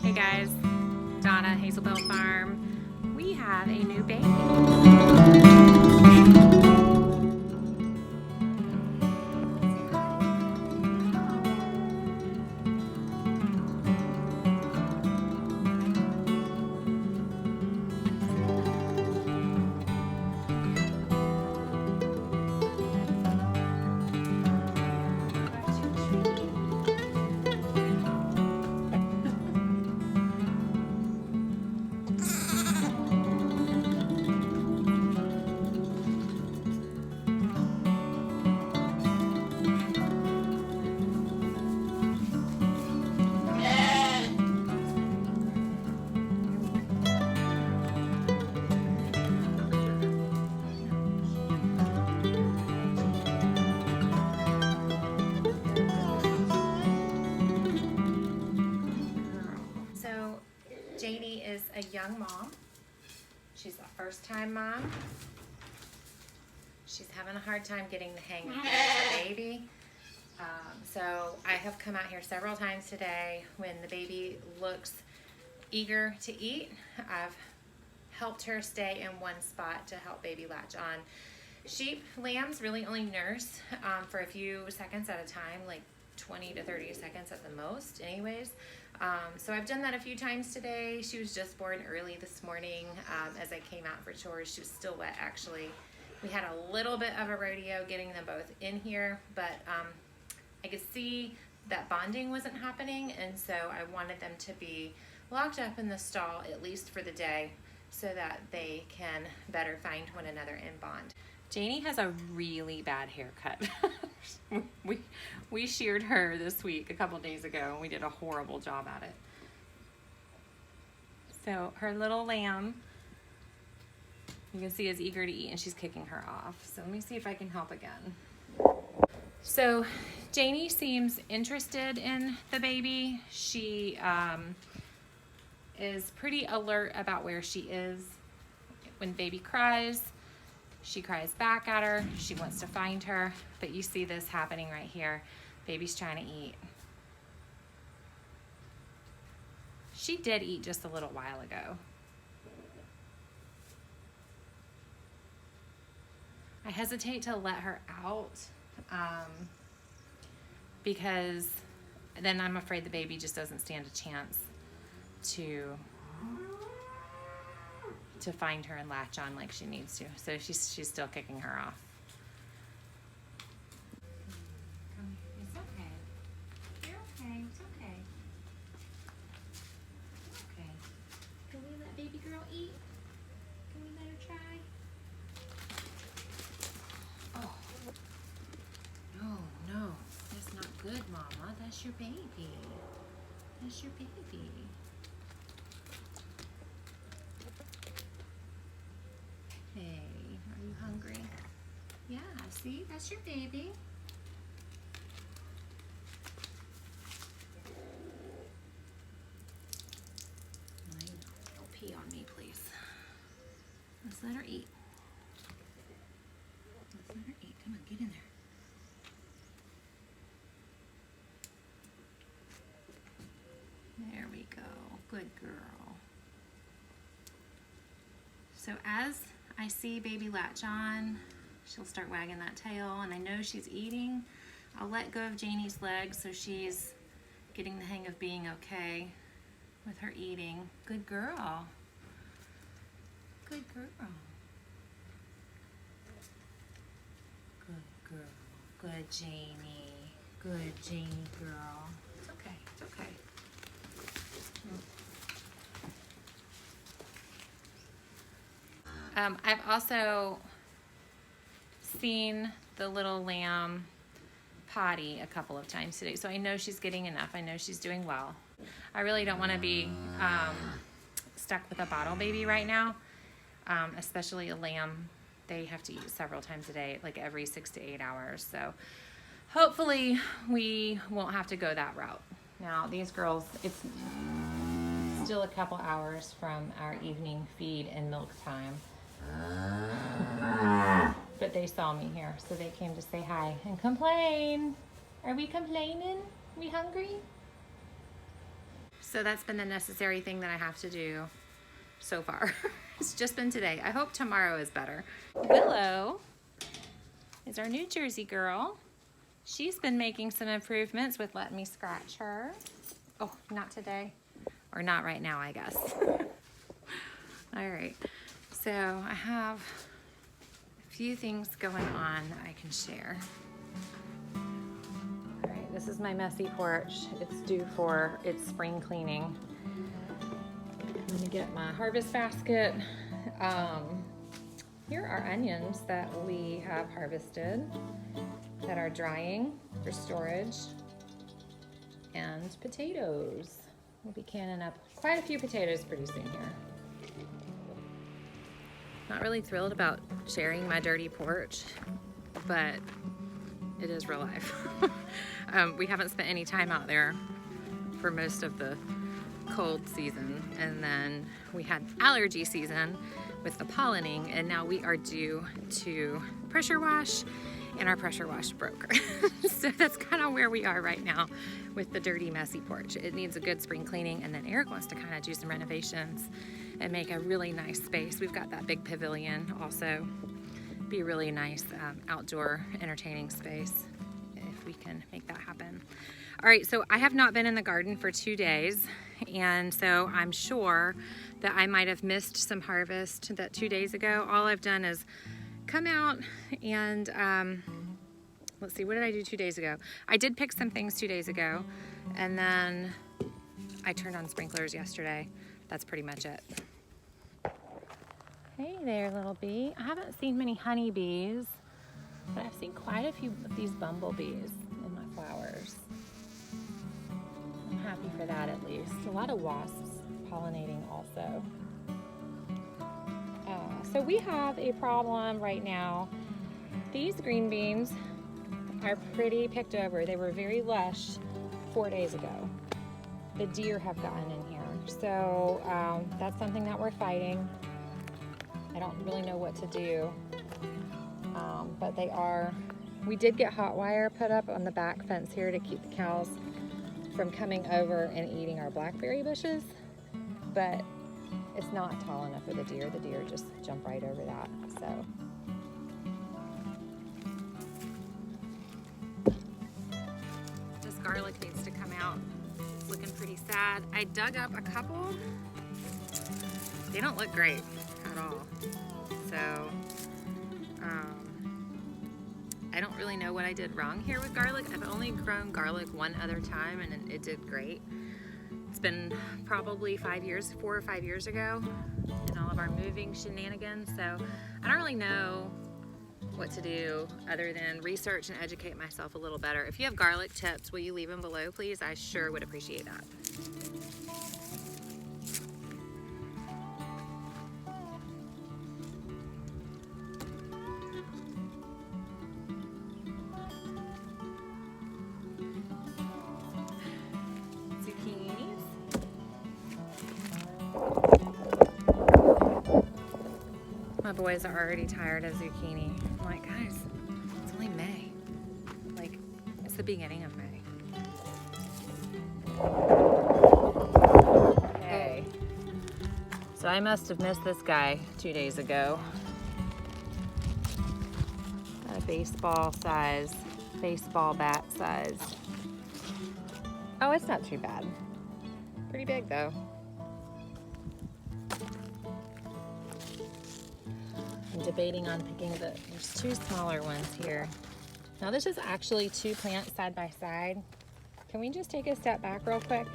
Hey guys, Donna, Hazelbell Farm. We have a new baby. So Janie is a young mom. She's a first-time mom. She's having a hard time getting the hang of the baby. So I have come out here several times today when the baby looks eager to eat. I've helped her stay in one spot to help baby latch on. Sheep, lambs really only nurse for a few seconds at a time, like 20 to 30 seconds at the most anyways. So I've done that a few times today. She was just born early this morning. As I came out for chores, she was still wet actually. We had a little bit of a rodeo getting them both in here, but I could see that bonding wasn't happening, and so I wanted them to be locked up in the stall at least for the day so that they can better find one another and bond. Janie has a really bad haircut. we sheared her this week, a couple days ago, and we did a horrible job at it. So her little lamb, you can see, is eager to eat, and she's kicking her off. So let me see if I can help again. So Janie seems interested in the baby. She is pretty alert about where she is. When baby cries, she cries back at her. She wants to find her, but you see this happening right here. Baby's trying to eat. She did eat just a little while ago. I hesitate to let her out because then I'm afraid the baby just doesn't stand a chance to find her and latch on like she needs to. So she's still kicking her off. It's okay. You're okay. It's okay. Okay. Can we let baby girl eat? Can we let her try? Oh. No. That's not good, Mama. That's your baby. That's your baby. Hey, are you hungry? Yeah, see? That's your baby. Don't pee on me, please. Let's let her eat. Let's let her eat. Come on, get in there. There we go. Good girl. So as I see baby latch on, she'll start wagging that tail, and I know she's eating. I'll let go of Janie's legs so she's getting the hang of being okay with her eating. Good girl. Good girl. Good girl. Good Janie. Good Janie girl. It's okay. It's okay. I've also seen the little lamb potty a couple of times today, so I know she's getting enough. I know she's doing well. I really don't want to be stuck with a bottle baby right now, especially a lamb. They have to eat several times a day, like every 6 to 8 hours. So hopefully we won't have to go that route. Now these girls, it's still a couple hours from our evening feed and milk time. But they saw me here, so they came to say hi and complain. Are we complaining? We hungry? So that's been the necessary thing that I have to do so far. It's just been today. I hope tomorrow is better. Willow is our New Jersey girl. She's been making some improvements with letting me scratch her. Oh, not today. Or not right now, I guess. All right. So I have a few things going on that I can share. All right, this is my messy porch. It's due for its spring cleaning. I'm gonna get my harvest basket. Here are onions that we have harvested that are drying for storage, and potatoes. We'll be canning up quite a few potatoes pretty soon here. Not really thrilled about sharing my dirty porch, but it is real life. We haven't spent any time out there for most of the cold season, and then we had allergy season with the pollinating, and now we are due to pressure wash, and our pressure wash broke. So that's kind of where we are right now with the dirty, messy porch. It needs a good spring cleaning, and then Eric wants to kind of do some renovations and make a really nice space. We've got that big pavilion also. Be a really nice outdoor entertaining space if we can make that happen. All right, so I have not been in the garden for 2 days, and so I'm sure that I might have missed some harvest that 2 days ago. All I've done is come out and let's see, what did I do 2 days ago? I did pick some things 2 days ago, and then I turned on sprinklers yesterday. That's pretty much it. Hey there, little bee. I haven't seen many honeybees, but I've seen quite a few of these bumblebees in my flowers. I'm happy for that, at least. A lot of wasps pollinating also. So we have a problem right now. These green beans are pretty picked over. They were very lush 4 days ago. The deer have gotten in here. So that's something that we're fighting. I don't really know what to do, but we did get hot wire put up on the back fence here to keep the cows from coming over and eating our blackberry bushes, but it's not tall enough for the deer. The deer just jump right over that, so. This garlic needs to come out. It's looking pretty sad. I dug up a couple. They don't look great at all. So, I don't really know what I did wrong here with garlic. I've only grown garlic one other time, and it did great. It's been probably 4 or 5 years ago in all of our moving shenanigans. So I don't really know what to do other than research and educate myself a little better. If you have garlic tips, will you leave them below, please? I sure would appreciate that. My boys are already tired of zucchini. I'm like, guys, it's only May. Like, it's the beginning of May. Okay. So I must have missed this guy 2 days ago. A baseball bat size. Oh, it's not too bad. Pretty big though. I'm debating on picking there's 2 smaller ones here. Now this is actually 2 plants side by side. Can we just take a step back real quick?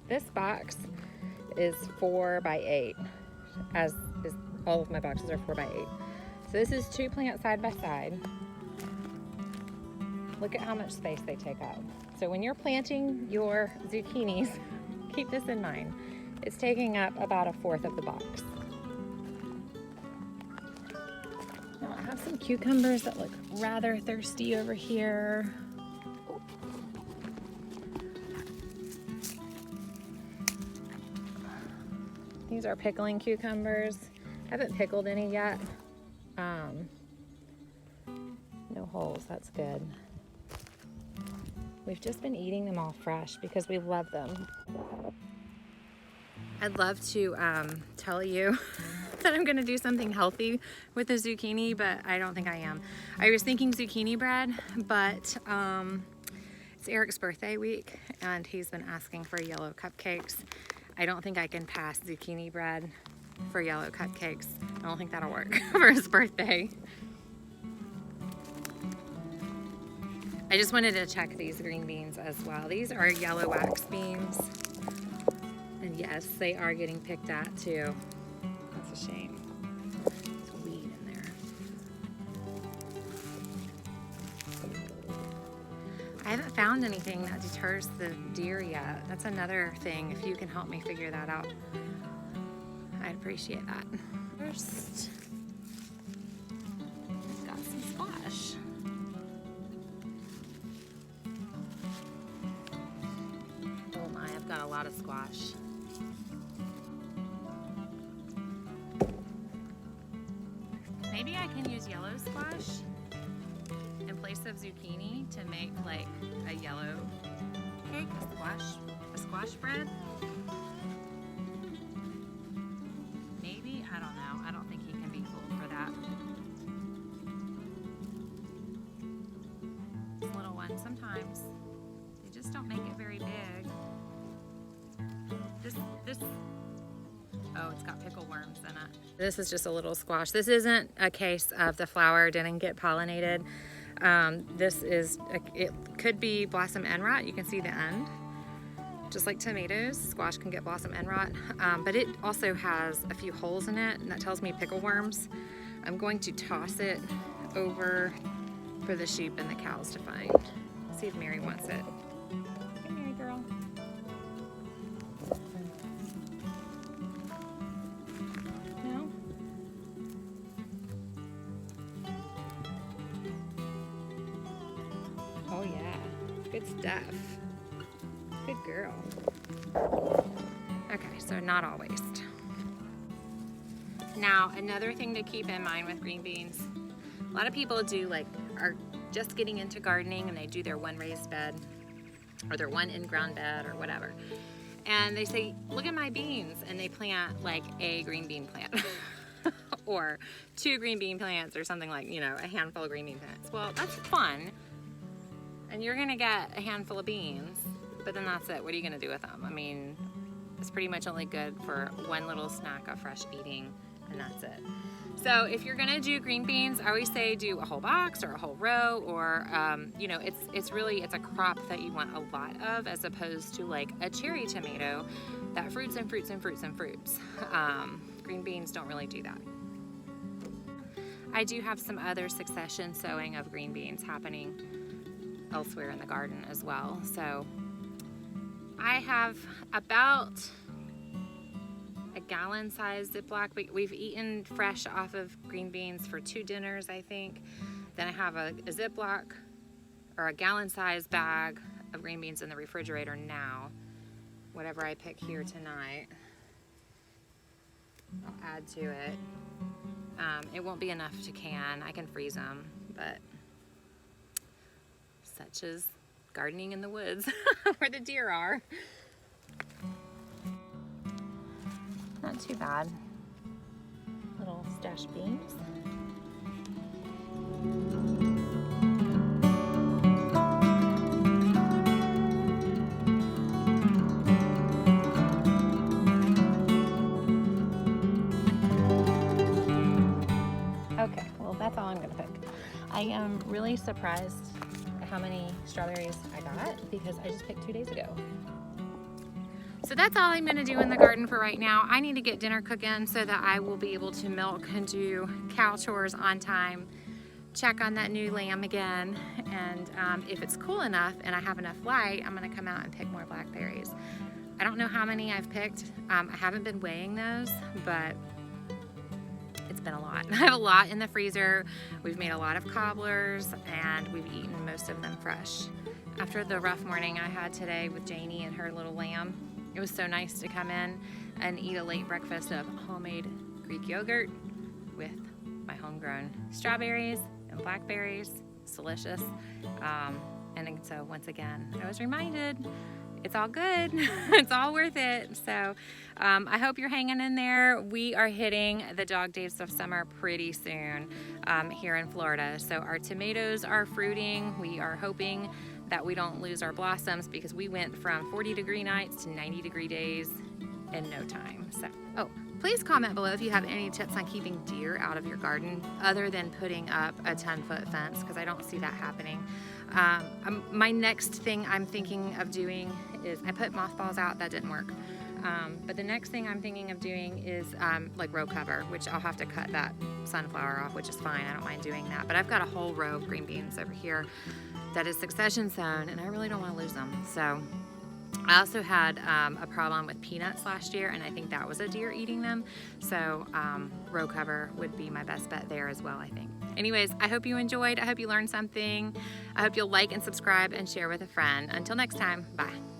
This box is 4 by 8, as is all of my boxes are 4 by 8. So this is 2 plants side by side. Look at how much space they take up. So when you're planting your zucchinis, keep this in mind. It's taking up about 1/4 of the box. Now I have some cucumbers that look rather thirsty over here. These are pickling cucumbers. I haven't pickled any yet. No holes, that's good. We've just been eating them all fresh because we love them. I'd love to tell you that I'm gonna do something healthy with the zucchini, but I don't think I am. I was thinking zucchini bread, but it's Eric's birthday week and he's been asking for yellow cupcakes. I don't think I can pass zucchini bread for yellow cupcakes. I don't think that'll work for his birthday. I just wanted to check these green beans as well. These are yellow wax beans. And yes, they are getting picked at too. That's a shame. There's weed in there. I haven't found anything that deters the deer yet. That's another thing. If you can help me figure that out, I'd appreciate that. First, I've got some squash. Oh my, I've got a lot of squash. Maybe I can use yellow squash in place of zucchini to make like a yellow cake, a squash bread. Maybe, I don't know. I don't think he can be fooled for that. This little one, sometimes they just don't make it very big. Oh, it's got pickle worms in it. This is just a little squash. This isn't a case of the flower didn't get pollinated. It could be blossom end rot. You can see the end. Just like tomatoes, squash can get blossom end rot, but it also has a few holes in it, and that tells me pickle worms. I'm going to toss it over for the sheep and the cows to find. See if Mary wants it. Hey, Mary girl. No? Oh yeah, good stuff. Good girl. Okay, so not all waste. Now, another thing to keep in mind with green beans, a lot of people are just getting into gardening and they do their one raised bed or their one in-ground bed or whatever. And they say, look at my beans, and they plant like a green bean plant or 2 green bean plants or something like, a handful of green bean plants. Well, that's fun. And you're gonna get a handful of beans, but then that's it. What are you gonna do with them? I mean, it's pretty much only good for one little snack of fresh eating, and that's it. So if you're gonna do green beans, I always say do a whole box or a whole row, or it's a crop that you want a lot of, as opposed to like a cherry tomato that fruits and fruits and fruits and fruits. Green beans don't really do that. I do have some other succession sowing of green beans happening elsewhere in the garden as well. So I have about a gallon-sized Ziploc. We've eaten fresh off of green beans for 2 dinners, I think. Then I have a Ziploc or a gallon-sized bag of green beans in the refrigerator now. Whatever I pick here tonight, I'll add to it. It won't be enough to can. I can freeze them, but such as gardening in the woods where the deer are. Not too bad. Little stash beans. Okay, well that's all I'm gonna pick. I am really surprised at how many strawberries I got because I just picked 2 days ago. So that's all I'm gonna do in the garden for right now. I need to get dinner cooking so that I will be able to milk and do cow chores on time, check on that new lamb again, and if it's cool enough and I have enough light, I'm gonna come out and pick more blackberries. I don't know how many I've picked. I haven't been weighing those, but it's been a lot. I have a lot in the freezer. We've made a lot of cobblers and we've eaten most of them fresh. After the rough morning I had today with Janie and her little lamb, it was so nice to come in and eat a late breakfast of homemade Greek yogurt with my homegrown strawberries and blackberries. It's delicious. And so once again, I was reminded it's all good. It's all worth it. So I hope you're hanging in there. We are hitting the dog days of summer pretty soon here in Florida. So our tomatoes are fruiting. We are hoping that we don't lose our blossoms because we went from 40-degree nights to 90-degree days in no time. So, oh, please comment below if you have any tips on keeping deer out of your garden other than putting up a 10-foot fence, because I don't see that happening. My next thing I'm thinking of doing is, I put mothballs out, that didn't work. But the next thing I'm thinking of doing is like row cover, which I'll have to cut that sunflower off, which is fine. I don't mind doing that. But I've got a whole row of green beans over here that is succession sown, and I really don't want to lose them. So I also had a problem with peanuts last year, and I think that was a deer eating them. So row cover would be my best bet there as well, I think. Anyways, I hope you enjoyed. I hope you learned something. I hope you'll like and subscribe and share with a friend. Until next time, bye.